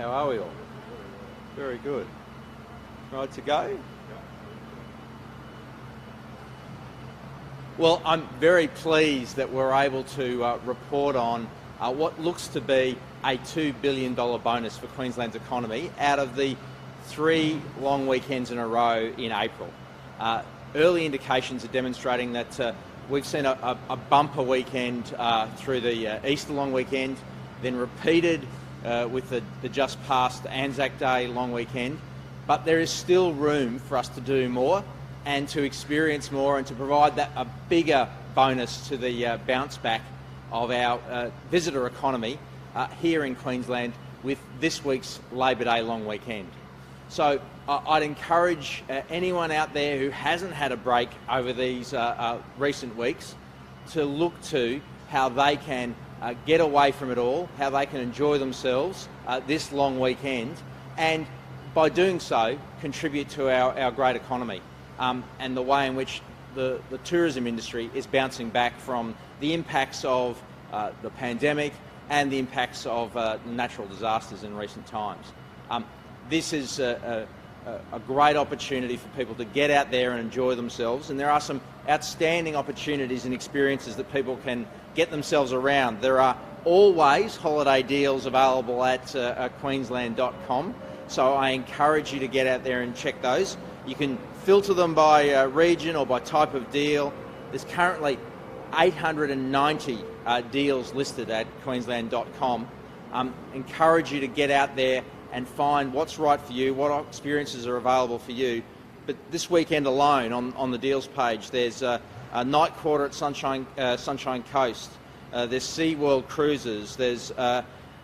How are we all? Very good. Right to go? Well, I'm very pleased that we're able to report on what looks to be a $2 billion bonus for Queensland's economy out of the 3 long weekends in a row in April. Early indications are demonstrating that we've seen a bumper weekend through the Easter long weekend, then repeated with the just past Anzac Day long weekend. But there is still room for us to do more and to experience more and to provide that a bigger bonus to the bounce back of our visitor economy here in Queensland with this week's Labor Day long weekend. So I'd encourage anyone out there who hasn't had a break over these recent weeks to look to how they can get away from it all, how they can enjoy themselves this long weekend, and by doing so contribute to our great economy and the way in which the tourism industry is bouncing back from the impacts of the pandemic and the impacts of natural disasters in recent times. This is a great opportunity for people to get out there and enjoy themselves, and there are some outstanding opportunities and experiences that people can get themselves around. There are always holiday deals available at Queensland.com, so I encourage you to get out there and check those. You can filter them by region or by type of deal. There's currently 890 deals listed at Queensland.com. Encourage you to get out there and find what's right for you, what experiences are available for you. But this weekend alone, on the deals page, there's a night quarter at Sunshine Coast. There's SeaWorld cruises. There's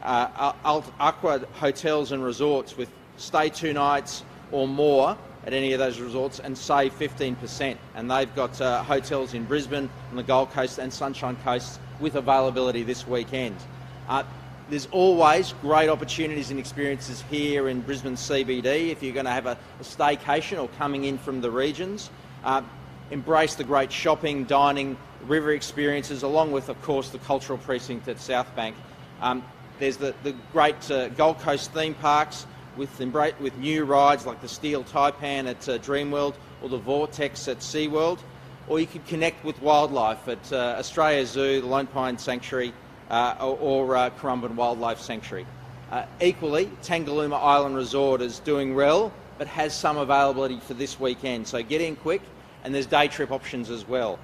Aqua hotels and resorts with stay 2 nights or more at any of those resorts and save 15%. And they've got hotels in Brisbane, on the Gold Coast and Sunshine Coast with availability this weekend. There's always great opportunities and experiences here in Brisbane CBD if you're going to have a staycation or coming in from the regions. Embrace the great shopping, dining, river experiences, along with, of course, the cultural precinct at South Bank. There's the great Gold Coast theme parks with new rides like the Steel Taipan at Dreamworld or the Vortex at SeaWorld. Or you could connect with wildlife at Australia Zoo, the Lone Pine Sanctuary, or Currumbin Wildlife Sanctuary. Equally, Tangalooma Island Resort is doing well, but has some availability for this weekend. So get in quick, and there's day trip options as well.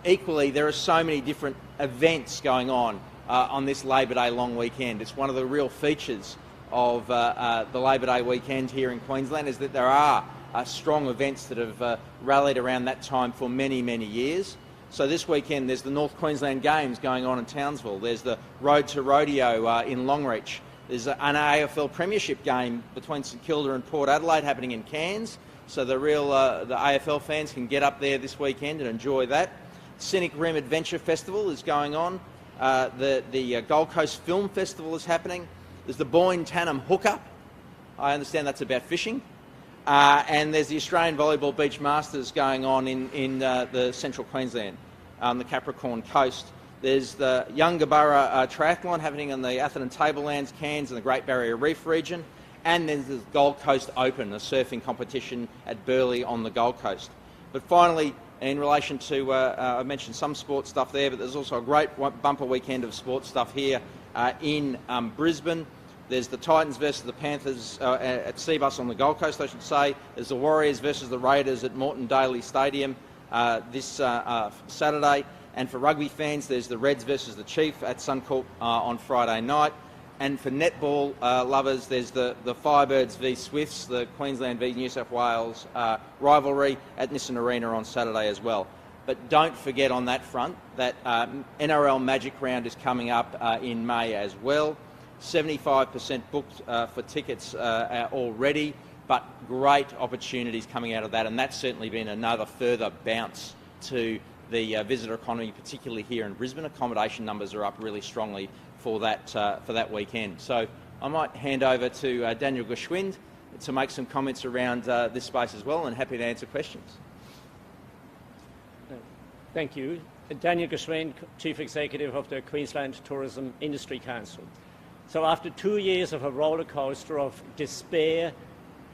Equally, there are so many different events going on this Labor Day long weekend. It's one of the real features of the Labor Day weekend here in Queensland is that there are strong events that have rallied around that time for many, many years. So this weekend there's the North Queensland Games going on in Townsville. There's the Road to Rodeo in Longreach. There's an AFL Premiership game between St Kilda and Port Adelaide happening in Cairns. So the AFL fans can get up there this weekend and enjoy that. Scenic Rim Adventure Festival is going on. The Gold Coast Film Festival is happening. There's the Boyne Tannum Hookup. I understand that's about fishing. And there's the Australian Volleyball Beach Masters going on in the central Queensland, on the Capricorn Coast. There's the Yungaburra Triathlon happening on the Atherton Tablelands, Cairns and the Great Barrier Reef region. And then there's the Gold Coast Open, a surfing competition at Burleigh on the Gold Coast. But finally, in relation to, I mentioned some sports stuff there, but there's also a great bumper weekend of sports stuff here in Brisbane. There's the Titans versus the Panthers at Seabus on the Gold Coast, I should say. There's the Warriors versus the Raiders at Moreton Daly Stadium this Saturday. And for rugby fans, there's the Reds versus the Chief at Suncorp on Friday night. And for netball lovers, there's the Firebirds v Swifts, the Queensland v New South Wales rivalry at Nissan Arena on Saturday as well. But don't forget on that front that NRL Magic Round is coming up in May as well. 75% booked for tickets already, but great opportunities coming out of that, and that's certainly been another further bounce to the visitor economy, particularly here in Brisbane. Accommodation numbers are up really strongly for that weekend. So I might hand over to Daniel Gershwind to make some comments around this space as well, and happy to answer questions. Thank you. Daniel Gershwind, Chief Executive of the Queensland Tourism Industry Council. So after 2 years of a roller coaster of despair,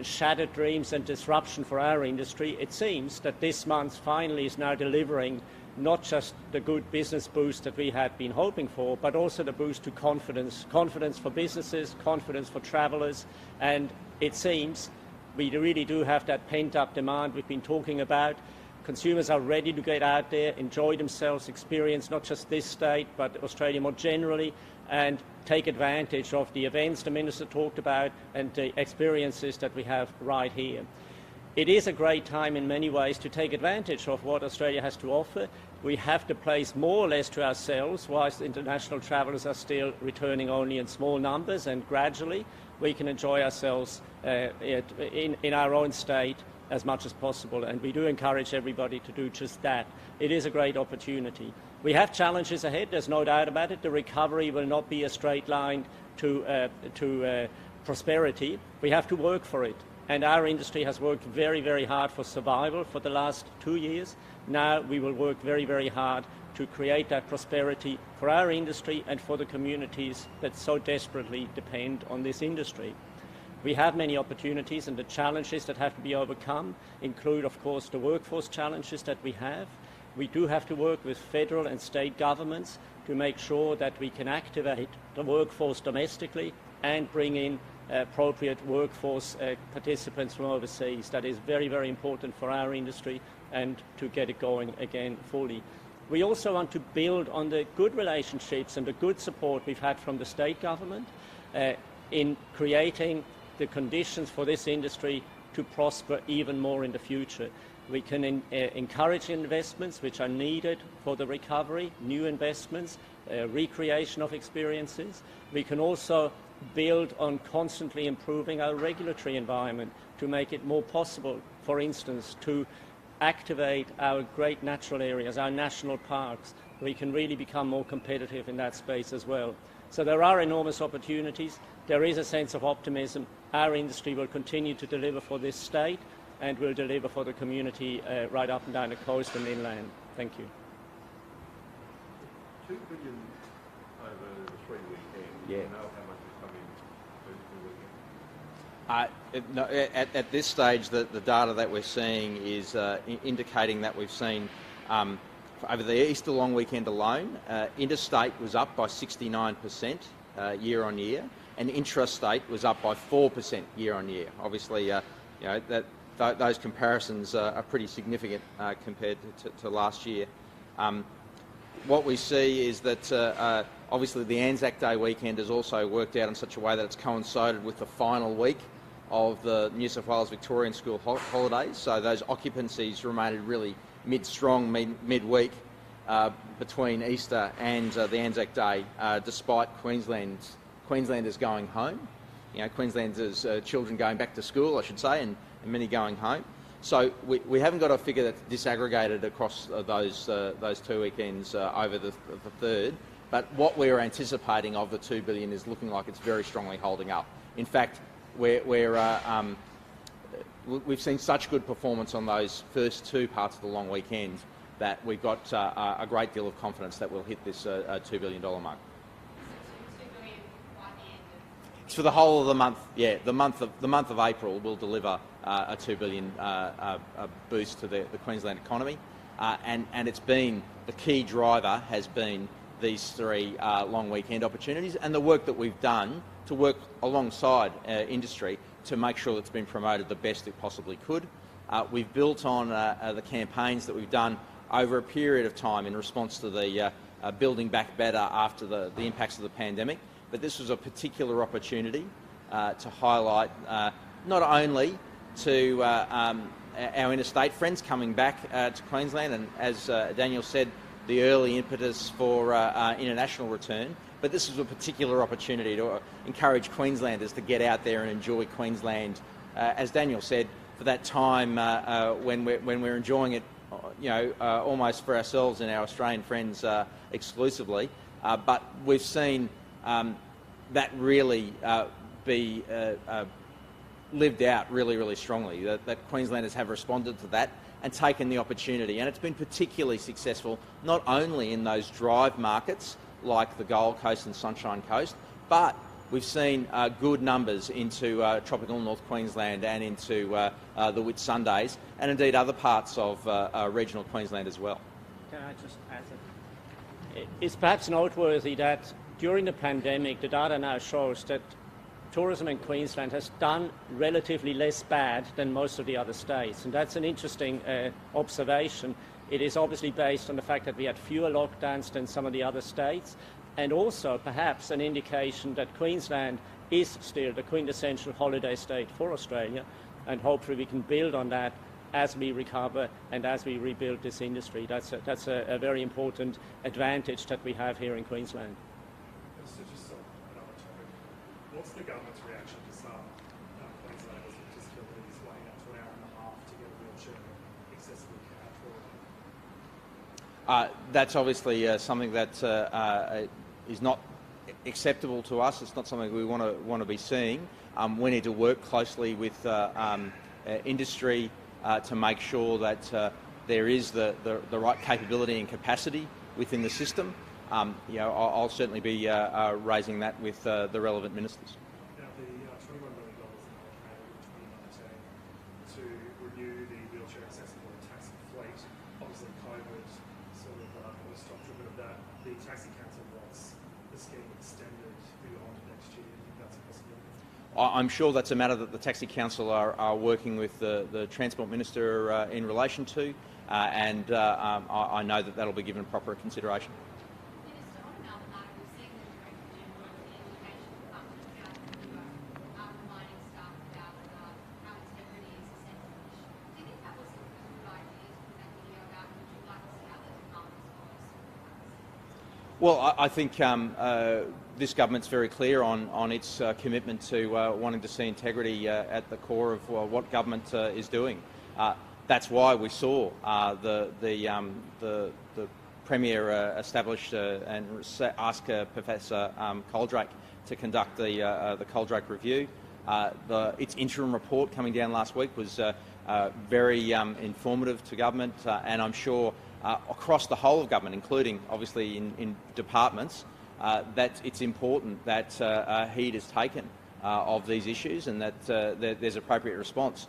shattered dreams and disruption for our industry, it seems that this month finally is now delivering not just the good business boost that we had been hoping for, but also the boost to confidence. Confidence for businesses, confidence for travellers, and it seems we really do have that pent-up demand we've been talking about. Consumers are ready to get out there, enjoy themselves, experience not just this state, but Australia more generally, and take advantage of the events the Minister talked about and the experiences that we have right here. It is a great time in many ways to take advantage of what Australia has to offer. We have the place more or less to ourselves, whilst international travellers are still returning only in small numbers, and gradually we can enjoy ourselves in our own state as much as possible, and we do encourage everybody to do just that. It is a great opportunity. We have challenges ahead, there's no doubt about it. The recovery will not be a straight line to prosperity. We have to work for it, and our industry has worked very, very hard for survival for the last 2 years. Now we will work very, very hard to create that prosperity for our industry and for the communities that so desperately depend on this industry. We have many opportunities, and the challenges that have to be overcome include, of course, the workforce challenges that we have. We do have to work with federal and state governments to make sure that we can activate the workforce domestically and bring in appropriate workforce participants from overseas. That is very, very important for our industry and to get it going again fully. We also want to build on the good relationships and the good support we've had from the state government in creating the conditions for this industry to prosper even more in the future. We can encourage investments which are needed for the recovery, new investments, recreation of experiences. We can also build on constantly improving our regulatory environment to make it more possible, for instance, to activate our great natural areas, our national parks. We can really become more competitive in that space as well. So there are enormous opportunities. There is a sense of optimism. Our industry will continue to deliver for this state and will deliver for the community right up and down the coast and inland. Thank you. $2 billion over the 3 weekends. Yeah. Do you know how much is coming over the weekend? At this stage, the data that we're seeing is indicating that we've seen over the Easter long weekend alone, interstate was up by 69% year on year, and intrastate was up by 4% year on year. Obviously, those comparisons are pretty significant compared to last year. What we see is that obviously the Anzac Day weekend has also worked out in such a way that it's coincided with the final week of the New South Wales Victorian school holidays, so those occupancies remained really mid-strong, midweek between Easter and the Anzac Day, despite Queenslanders going home. Queenslanders' children going back to school, I should say, and many going home. So we haven't got a figure that's disaggregated across those 2 weekends over the third, but what we're anticipating of the $2 billion is looking like it's very strongly holding up. In fact, we've seen such good performance on those first 2 parts of the long weekend that we've got a great deal of confidence that we'll hit this $2 billion mark. It's for the whole of the month. Yeah, the month of April will deliver a $2 billion boost to the Queensland economy, and it's been the key driver has been these 3 long weekend opportunities and the work that we've done to work alongside industry to make sure that it's been promoted the best it possibly could. We've built on the campaigns that we've done over a period of time in response to the building back better after the impacts of the pandemic. But this was a particular opportunity to highlight not only to our interstate friends coming back to Queensland, and as Daniel said, the early impetus for international return, but this was a particular opportunity to encourage Queenslanders to get out there and enjoy Queensland, as Daniel said, for that time when we're enjoying it, almost for ourselves and our Australian friends exclusively. But we've seen that really be lived out really, really strongly, that Queenslanders have responded to that and taken the opportunity. And it's been particularly successful not only in those drive markets like the Gold Coast and Sunshine Coast, but we've seen good numbers into tropical North Queensland and into the Whitsundays, and indeed other parts of regional Queensland as well. Can I just add that? It's perhaps noteworthy that during the pandemic, the data now shows that tourism in Queensland has done relatively less bad than most of the other states, and that's an interesting observation. It is obviously based on the fact that we had fewer lockdowns than some of the other states, and also perhaps an indication that Queensland is still the quintessential holiday state for Australia, and hopefully we can build on that as we recover and as we rebuild this industry. That's a very important advantage that we have here in Queensland. So just another topic. What's the government's reaction to some Queenslanders with disabilities waiting up to an hour and a half to get a wheelchair accessibly cared for? That's obviously something that is not acceptable to us. It's not something we want to be seeing. We need to work closely with industry to make sure that there is the right capability and capacity within the system. I'll certainly be raising that with the relevant ministers. Now, the $21 million allocated in 2019 to renew the wheelchair accessible taxi fleet, obviously COVID sort of stopped a bit of that. The Taxi Council wants the scheme extended beyond next year. Do you think that's a possibility? I'm sure that's a matter that the Taxi Council are working with the Transport Minister in relation to, and I know that that'll be given proper consideration. Minister, on another matter, we've seen the Director General of the Education Department out in New York reminding staff about how integrity is a central issue. Do you think that was a good idea to put that video out? Would you like to see other departments follow suit? Well, I think this government's very clear on its commitment to wanting to see integrity at the core of what government is doing. That's why we saw the Premier establish and ask Professor Coldrake to conduct the Coldrake review. Its interim report coming down last week was very informative to government, and I'm sure across the whole of government, including obviously in departments, that it's important that heed is taken of these issues and that there's appropriate response.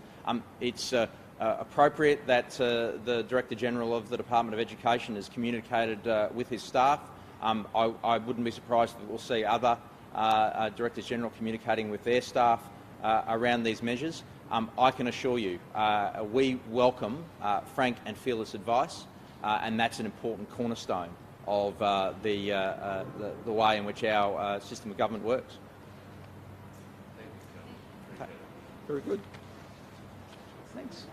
It's appropriate that the Director General of the Department of Education has communicated with his staff. I wouldn't be surprised if we'll see other Directors General communicating with their staff around these measures. I can assure you we welcome frank and fearless advice, and that's an important cornerstone of the way in which our system of government works. Okay. Very good. Thanks.